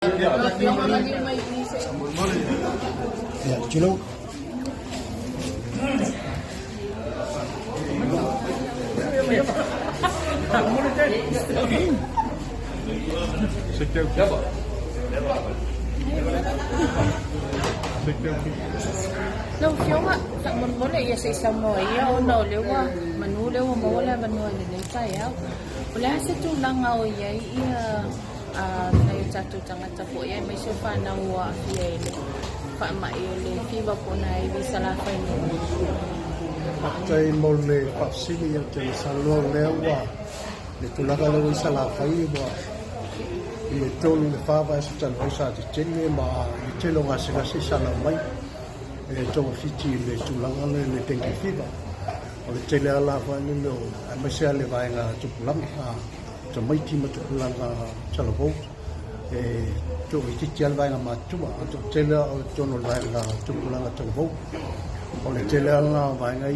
Yeah, do you know? Lâu phiếu ạ, tặng một món này sẽ xong rồi, ôn đồ liệu qua, mà nú liệu mà mua là bên ngoài để lấy tay áo, là sẽ chú lăng ngồi vậy, này chặt chú chẳng chặt bụi em mới sẽ pha nào vậy, phải mày lên khi vào cô này vì sao là phải nữa. Tại môn này học sinh như thế salon leo qua, để tụi nó cái lúc sao là phải qua, để tụi nó pha vai sự chân phải sao thì trên này mà trên lông sẽ là sao là mấy, trong phi chi để tụi nó cái lên tiền cái phi vào, còn trên này là phải nên đâu, mới sẽ lên vai là chụp lắm cho mấy team chụp lắm cho là vô, chỗ cái trên vai là mà chụp trên là cho nó vai là chụp lắm là cho vô. Còn để chơi là vài ngày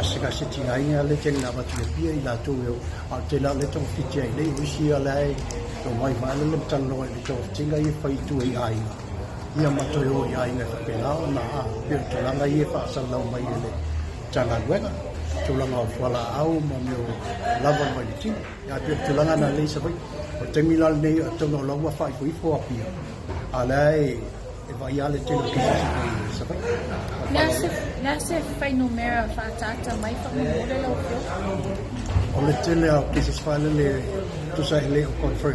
sẽ có sự tình anh lấy trên là bắt đầu là chủ yếu ở trên là lấy trong phi chơi lấy Russia lại rồi mai mai lên chân rồi để cho chính cái phải chú ý ai nhưng mà tôi hỏi ai này phải nói là việc cho là cái phải sang lâu mấy này chẳng hạn quét cho là ngọc hoặc là áo mà nhiều làm văn vậy chứ nhà việc cho là anh lấy sao vậy ở trên Milan này ở trong đó là phải phối hợp nhiều ở đây và giờ lên trên cái gì vậy Lá sẽ phải numero pha chặt mấy phần một đây lâu phiếu. Ở trên là cái file này tôi sẽ lấy confirm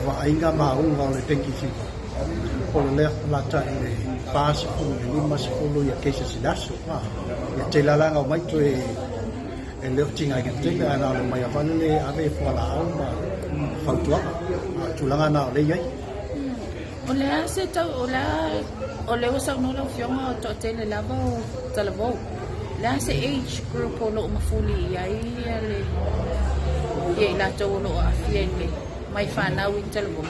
và anh cả mà ông vào lên trên cái gì còn là chạy ba sẽ không những mà sẽ không lưu cái gì đó trên là ngầu mấy tuổi liệu trình ai cái trên là nào là mày phải lấy ave phải là mà phòng chuột chủ là nào lấy giấy Olha, se tá olha o seu nome filme tô tele lava televô. Lá se age group lo uma fuli aí ele e lá tô lo afiende. Mai fana win televô.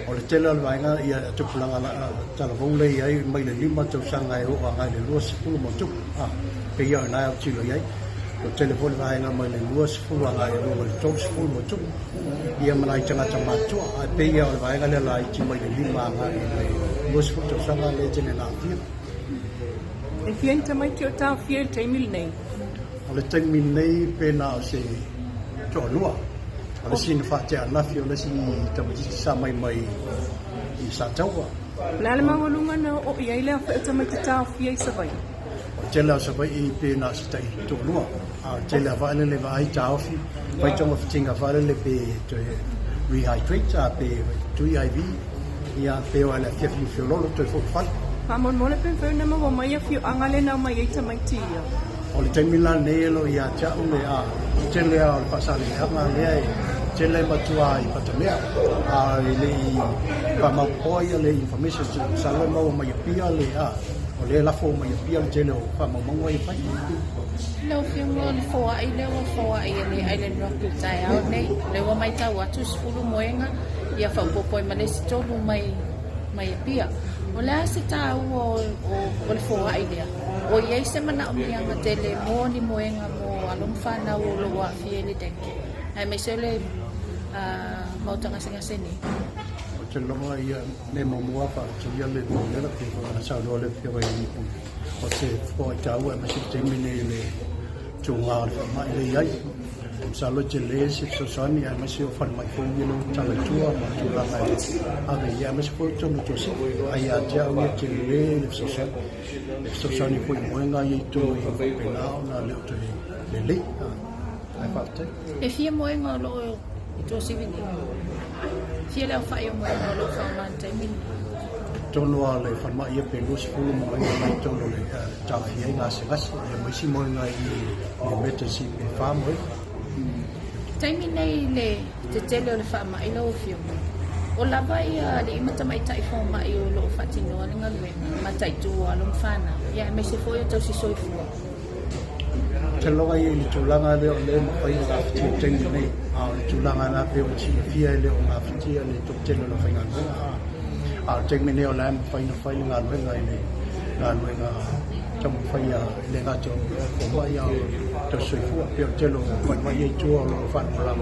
Olha tele là vài ngày chụp lang là televô lấy ấy mấy lần đi mà chụp sang ngày hoặc ngày để lúa phụ một chút bây giờ này chỉ là giấy telefon vài ngày mấy lần lúa phụ và ngày lúa chụp phụ một chút dia mulai macam-macam macam apa yang orang kata lah cuma lima hari bos pun tu sangat legend lah dia. Fian tamai kau tahu fian taimil ni. Oleh taimil ni pena si colua. Oleh sin fajar lah fian oleh si tamai samai mai isa jauh. Lalu mawalungan o ialah tamai tahu fian sebai. Jelas sebai pena si tai colua. Jelas vale levar ai jauh fi. Phải trong một trình hợp với lại về rehydrate về chui IV ya về là cái phiếu lót tôi phục phát. Hamon mole pen phải nằm vào máy phiếu anh lên nào máy ấy chăm anh chị à. Ở trên Milan này lo ya cha ông này trên là phát sản này các bạn này trên là một chuỗi phát triển này lấy và một khối lấy information sản phẩm mà máy pia lấy lấy là phô máy pia trên là và một mong quay phải. Lâu phiếu ngon phô ai này ai lên rock được dài áo này lâu mai tao quá chút phụ mua nghe ya phòng bộ bồi mà lấy cho luôn mày bia Olha se tá o phô ai đấy o ấy sẽ mà nào miếng mà tele mua đi mua nghe mua alum fan nào lo wa phía đi đấy hay mấy số le mau tengah sini Trên lông ai nên mua phải chủ yếu là mua cái là cái sao đó là cái vậy có thể có cháu mà sẽ chế mình này chung vào mà lấy ấy sao lo chỉ lấy xịt số này mà sẽ phần mạnh phong như luôn chẳng là chua mà chua là này bây giờ mà sẽ có trong một chỗ xịt ai cháu như chỉ lấy số này cũng mỗi ngày tôi phải nào là liệu tôi để lấy ai bảo thế để phía mỗi ngày lo cho xịt phía nào phải用每个路上慢才明。trong loa lại phần mai bên lúc school mọi người trong loa lại chào phía ngã sẽ gắt mới xin mọi người để biết cho xin để phá mới. Trái min này lệ chỉ chơi lừa phá mai lâu phiền. Ola vậy để mà tao mai chạy phong mai lâu phát triển nó ngon vậy mà chạy chùa luôn phan à. Ya mấy sẽ phơi cho si soi phù. Trên loa ấy chủ lang anh lên phải gặp trên này chủ lang anh phải một chi phía liệu gặp chi này trong trên loa phải ngăn trên mình nêu làm phải ngăn với người này người trong phải để ngã chỗ cũng phải cho suy phụ biểu chế lộ còn phải dây chua lộ phản làm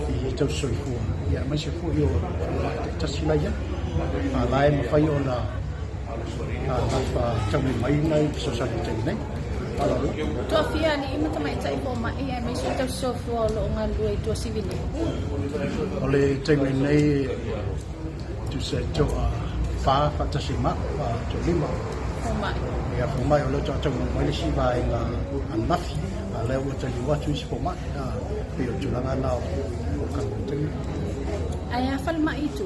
thì cho suy phụ ya mấy suy phụ yêu chắc xí lấy lại mà phải yêu là trong mấy ngày số sản phẩm này tua fia ni ima tamai tai fo mai ai mai su tau so fo lo ngal lui tua sivini oleh trong này tu sẽ cho phá cho xí mắc cho lima fo mai ya fo mai lo cho trong mấy xí vai là ăn nắp leo cho những what tu fo mai biểu chủ là ăn nào ai a fal mai tu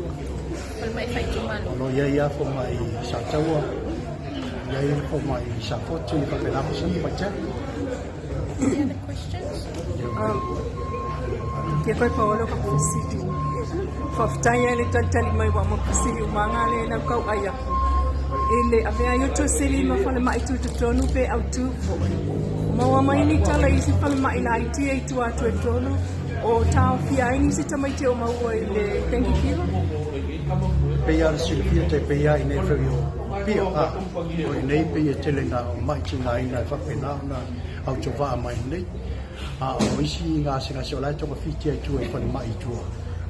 fal mai fai tu malo lo ya fo mai sa châu ya fo mai sa fo tu fa pe la so ni baca any other questions Ke koe paolo ka kusiti. Faftaya le tantali mai wa mo kusiri umanga le na kau aya. Ele avea yo to sili ma fale mai tu tonu pe au tu fo. Ma wa mai ni tala isi fale mai na iti e tu atu e tonu o tau fia ini si tamai te o mau le tengi kiwa. pe ya silvia te pe ya ine frio pia o ine pe ya tele na mai china ina fa pe na au cho va mai nei o isi nga singa so lai to ko fiti ai tu e fa mai tu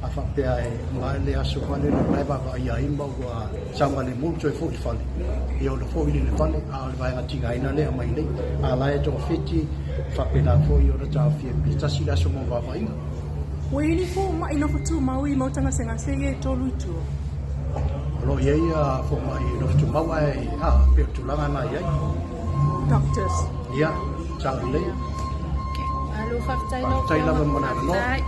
a fa pe ai mai le aso fa le na ba ba ya imba wa sama le mu cho fo fa le yo lo fo ile le fa le a le vai nga tinga ina le mai nei a lai to fiti fa pe na fo yo na ta fi pe ta si la so mo va va ina Wini fo mai no tu maui mo tanga senga se ye tolu tu. lo ye ya fo mai no tu ma wai pe tu la na ye Doctors. ya cha le okay alu faftai lo Faftai la mo na no. Faftai.